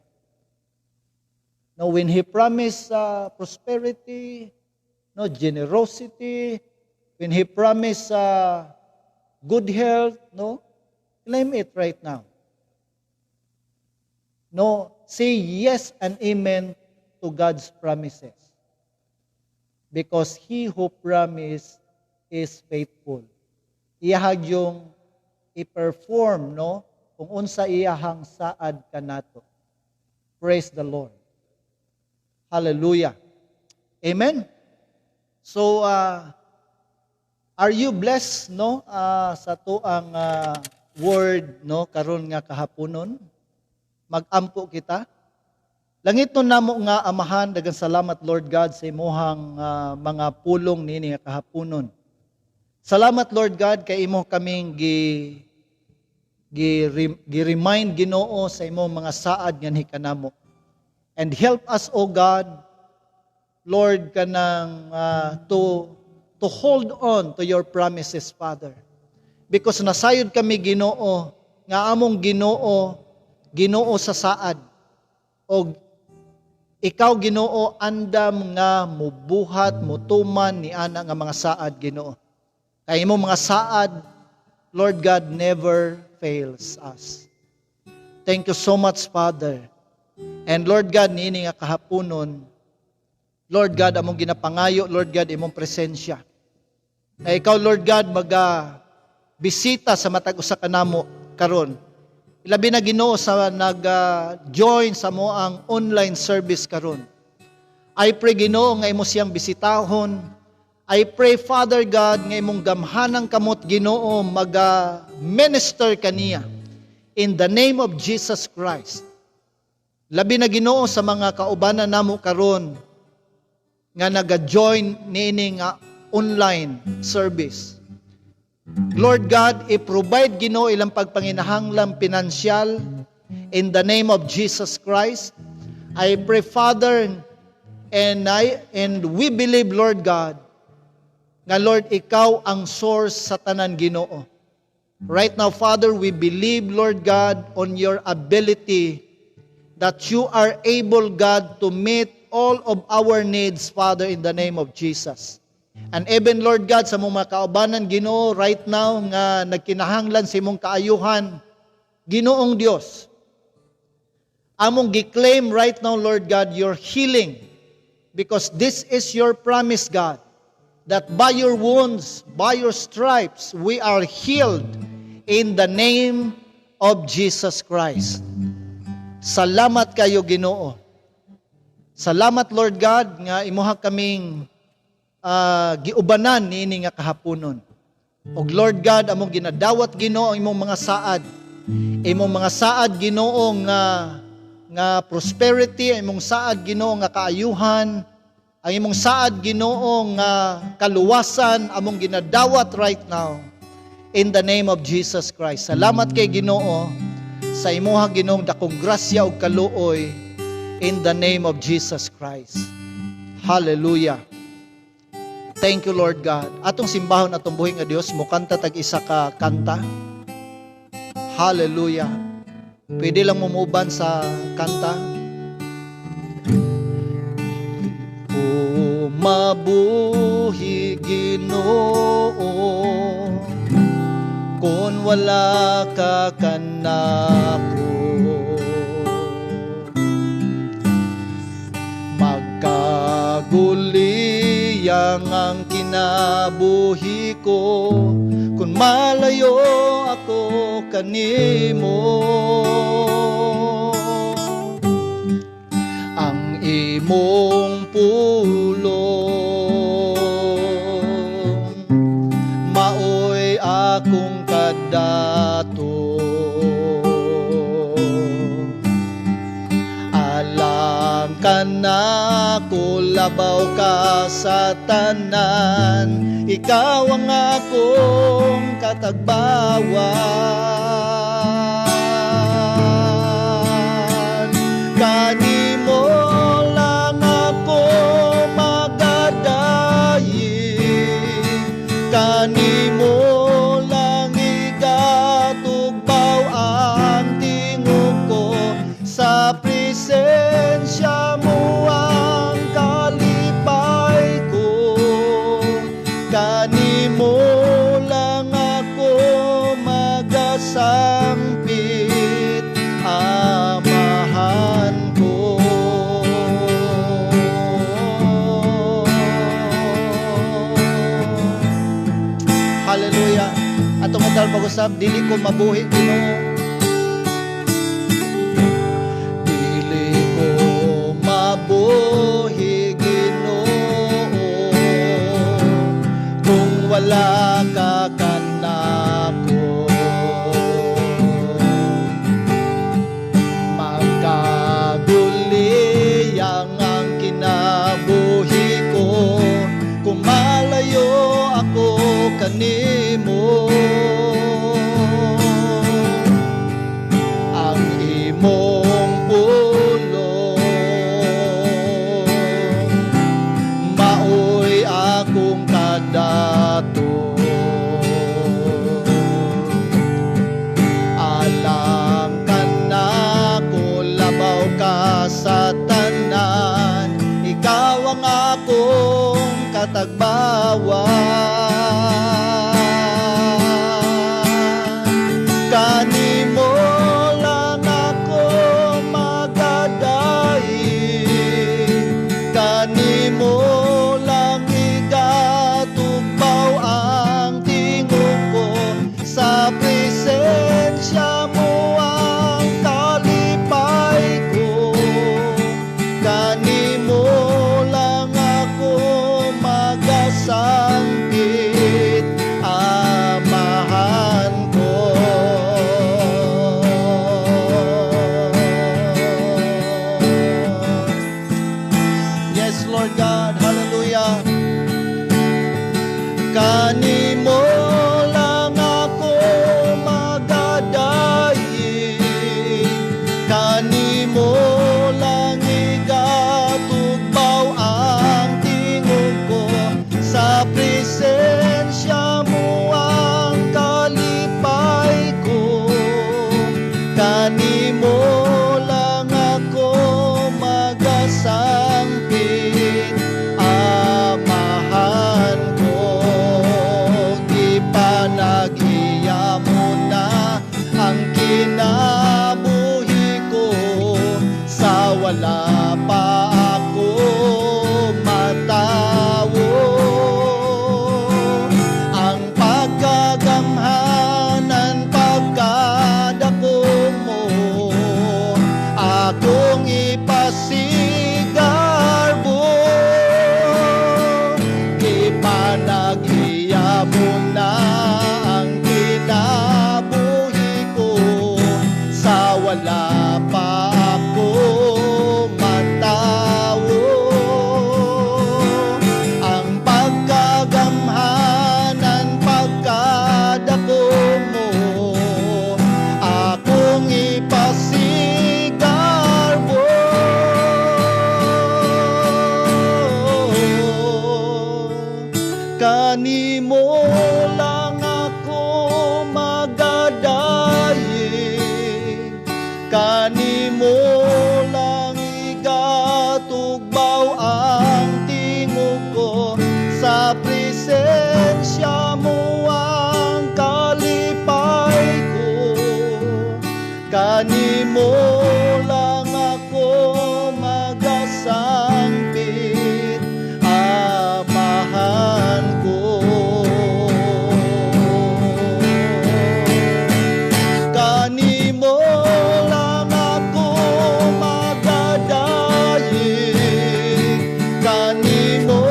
When he promised prosperity, generosity, when he promised good health, claim it right now. Say yes and amen to God's promises. Because he who promised is faithful. Iyahag yung i-perform, kung unsa iyahang saad kanato. Praise the Lord. Hallelujah. Amen. So, are you blessed, sa tuang word, karon nga kahaponon? Magampo kita. Langit namo nga Amahan, daghang salamat Lord God sa imuhang mga pulong nini nga kahaponon. Salamat Lord God kay imo kaming gi-remind Ginoo sa imong mga saad nganhi kanamo. And help us, O God, Lord, kanang to hold on to your promises, Father. Because nasayod kami Ginoo, nga among Ginoo sa saad. O ikaw Ginoo andam nga mubuhat, mutuman ni ana nga mga saad Ginoo. Kay imo mga saad, Lord God, never fails us. Thank you so much, Father. And Lord God, niini nga kahaponon, Lord God, among ginapangayo, Lord God, imong presensya. Na ikaw, Lord God, bisita sa matag usa kanamo karon. Ilabi na Ginoo sa nag-join sa mo ang online service karon. I pray Ginoo nga imo siyang bisitahon. I pray Father God nga imong gamhanang kamot Ginoo mag-minister kaniya in the name of Jesus Christ. Labi na Ginoo sa mga kaubanan namo karon nga nag-join niini nga online service. Lord God, i-provide Ginoo ilang pagpanginahanglang pinansyal in the name of Jesus Christ. I pray Father, and we believe Lord God nga Lord ikaw ang source sa tanan Ginoo. Right now Father, we believe Lord God on your ability that you are able God to meet all of our needs Father in the name of Jesus. And even Lord God, sa mong mga kaubanan, Ginoo, right now, nga nagkinahanglan sa imong kaayuhan, Ginoong Dios, among gi-claim right now, Lord God, your healing, because this is your promise, God, that by your wounds, by your stripes, we are healed in the name of Jesus Christ. Salamat kayo, Ginoo. Salamat, Lord God, nga imuha kaming giubanan niini nga kahaponon. Og Lord God, among ginadawat Ginoo ang imong mga saad. Imong mga saad Ginoo nga prosperity, imong saad Ginoo nga kaayuhan, ang imong saad Ginoo nga kaluwasan among ginadawat right now in the name of Jesus Christ. Salamat kay Ginoo sa imuha Ginoong dakong grasya ug kaluoy in the name of Jesus Christ. Hallelujah. Thank you, Lord God. Atong simbahon atong buhing nga Dios, mukanta tag isa ka kanta. Hallelujah. Pwede lang mumuban sa kanta. O mabuhi Ginoo, kung wala ka kanako, magkaguliyang ang kinabuhi ko, kung malayo ako kanimo. Ang imong pulong maoy akong kadato. Alam ka na ko labaw ka sa tanan, ikaw ang akong katagbawan. Kanimo lang ako magadayin, kanimo lang igatugbaw ang tingog ko, sa presensya mo ang kalipay ko. Kanimo lang ako magasampit, amahan ko. Hallelujah. Atong adal pag-usap, dili ko mabuhi Ginoo. Dili ko mabuhi Ginoo, kung wala ka kanako. Magkaguliyang ang kinabuhi ko, kung malayo ako kanimo. Ang imong pulong maoy akong kadato. kanimo lang ako magasangpit, amahan ko. Kanimo lang ako magadayeg, kanimo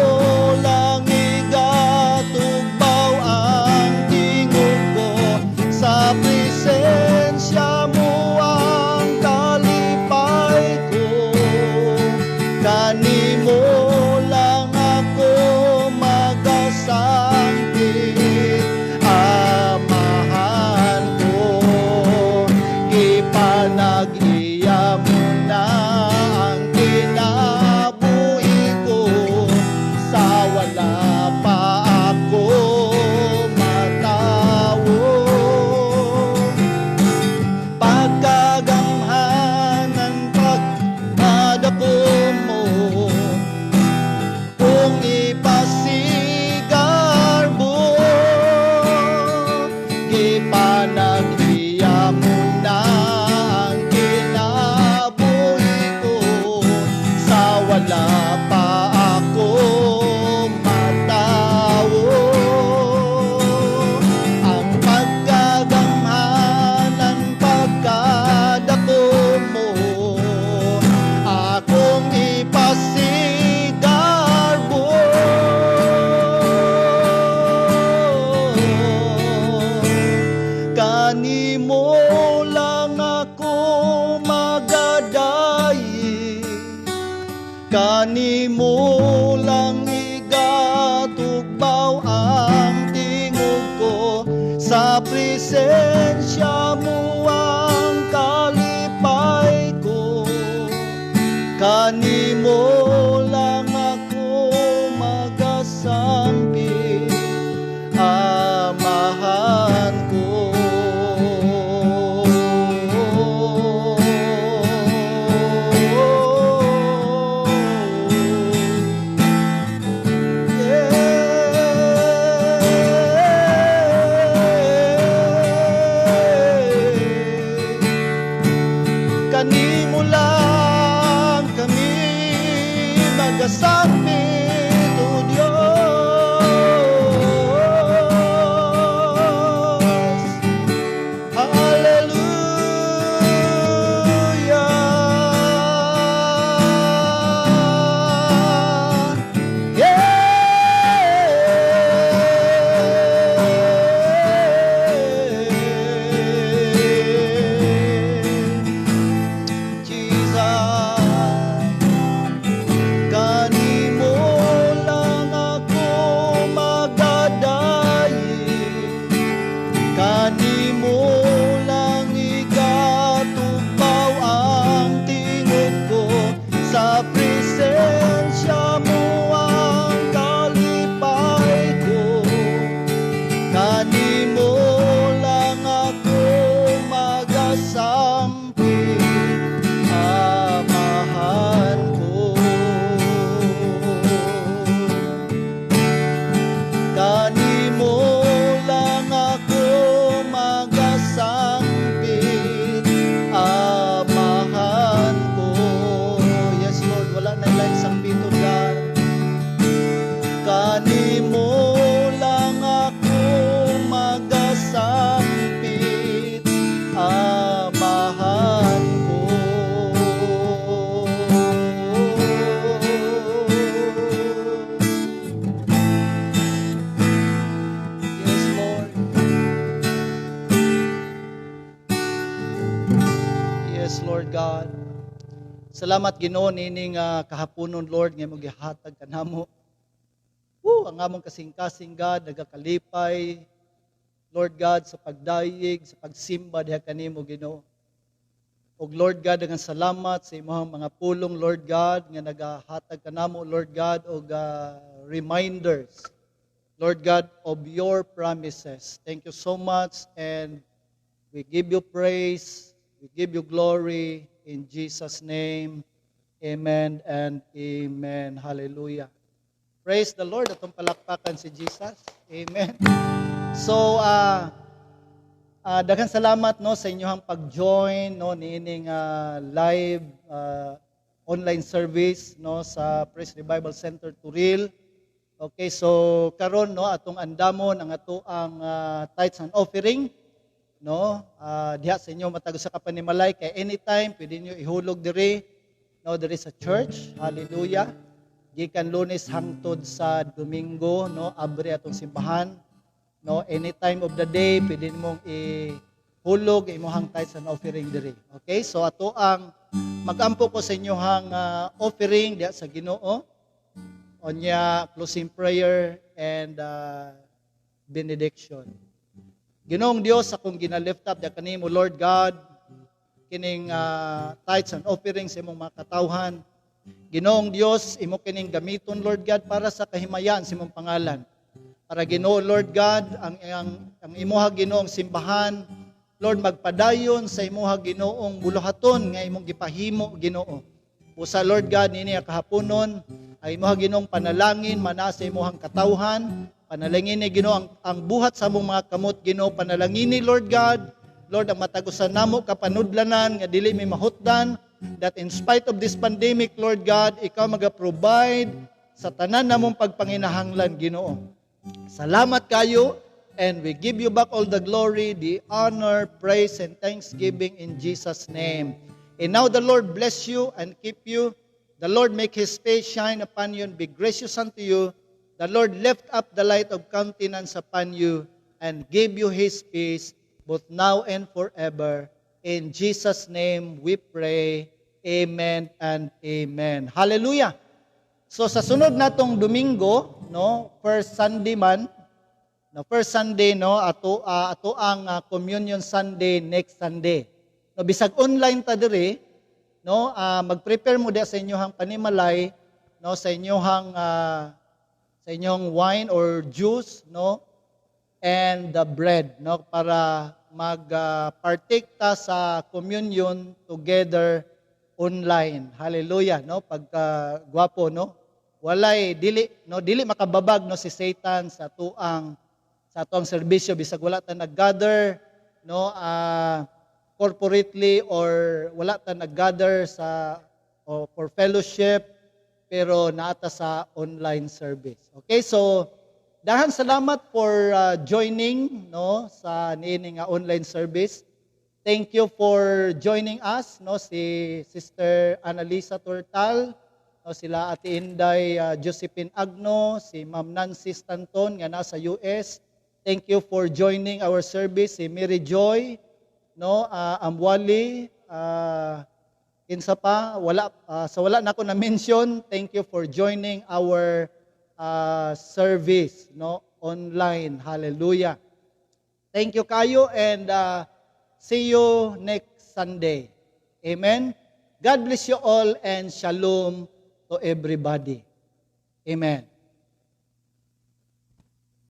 lang igatugbaw ang tingog ko, sa presensya mo ang kalipay ko. Kanimo lang ako magasangpit, amahan ko. Ipanag-iya mo na ang kinabuhi ko, sa wala pa ako matawo. Pagkagamhanan, pagmadako mo, kung ipasigar mo, ipanag-iya mo na ang kinabuhi ko, sa wala pa ako matawo. Ang pagkagamhanan, pagkadako mo, akong ipasigar mo. Kanimo lang ako magadayeg, kanimo lang igatugbaw ang tingog ko, sa presensya mo ang kalipay ko. Kanimo lang ako magasangpit, amahan ko. Kanimo lang kami magasangpit, O Diyos. Hallelujah. Jesus, kanimo lang ako magadayeg, kanimo lang igatugbaw ang tingog ko, sa presensya mo ang kalipay ko. Kanimo lang ako magasangpit, amahan ko. Kanimo lang ako magasangpit, amahan ko. Yes, Lord, wala na ilang sangpiton, God. Kanimo lang ako magasangpit, amahan ko. Yes, Lord. Yes, Lord God. Salamat Ginoo nining kahaponon, Lord, nga imong gihatag kanamo. Ang among kasing-kasing, God, nagakalipay, Lord God, sa pagdayeg, sa pagsimba diha kanimo, Ginoo. Og Lord God, ang salamat sa imong mga pulong, Lord God, nga nagahatag kanamo, Lord God, og reminders, Lord God, of your promises. Thank you so much, and we give you praise, we give you glory, in Jesus' name. Amen and amen. Hallelujah. Praise the Lord. Atong palakpakan si Jesus. Amen. So, Daghang salamat no sa inyong pag-join no niining live online service no sa Praise Revival Center Turil. Okay, so karon no atong andamon ang atoang tithes and offering no. Diha sa inyo matag sa kapanimalay kay anytime pwede niyo ihulog diri no diri sa church. Hallelujah. Gikan Lunes hangtod sa Domingo no abre atong simbahan. No, any time of the day, pwede mong ihulog, imong tithes and offering diri. Okay? So ato ang magampo ko sa inyohang offering diya sa Ginoo. Onya closing prayer and benediction. Ginoong Dios akong ginalift up diya kanimo Lord God kining tithes and offering sa imong mga katawhan. Ginoong Dios imo kining gamiton Lord God para sa kahimayan sa imong pangalan. Para Ginoo Lord God, ang imuha Ginoong simbahan, Lord magpadayon sa imuha Ginoong buluhaton nga imong gipahimo Ginoo. Usa Lord God nini kahaponon ay imuha Ginoong panalangin mana sa imuhang katawhan, panalangin ni Ginoo ang buhat sa among mga kamot Ginoo, panalangin ni Lord God, Lord ang matagusan namo kapanudlanan nga dili may mahutdan that in spite of this pandemic Lord God, ikaw maga-provide sa tanan namong pagpanginahanglan Ginoo. Salamat kayo, and we give you back all the glory, the honor, praise, and thanksgiving in Jesus' name. And now the Lord bless you and keep you. The Lord make His face shine upon you and be gracious unto you. The Lord lift up the light of countenance upon you and give you His peace, both now and forever. In Jesus' name we pray. Amen and amen. Hallelujah! So sa sunod natong Domingo, no, first Sunday man, no, first Sunday no, ato ang Communion Sunday next Sunday. No, bisag online ta diri, no, mag-prepare mo dia sa inyohang panimalay, no, sa inyong wine or juice, no, and the bread, no, para mag-partake ta sa communion together online. Hallelujah, no, pagka gwapo, no. Walay dili makababag no si Satan sa atuang serbisyo bisag wala ta nag-gather no corporately or wala ta nag-gather for fellowship pero naata sa online service. Okay, so dahan salamat for joining no sa niining online service. Thank you for joining us no si Sister Annalisa Tortal. No, sila Ate Inday Josephine Agno, si Ma'am Nancy Stanton nga nasa US. Thank you for joining our service. Si Mary Joy, no, Amwali, kinsa pa, wala na ko na mention. Thank you for joining our service, no, online. Hallelujah. Thank you kayo and see you next Sunday. Amen. God bless you all and shalom to everybody. Amen.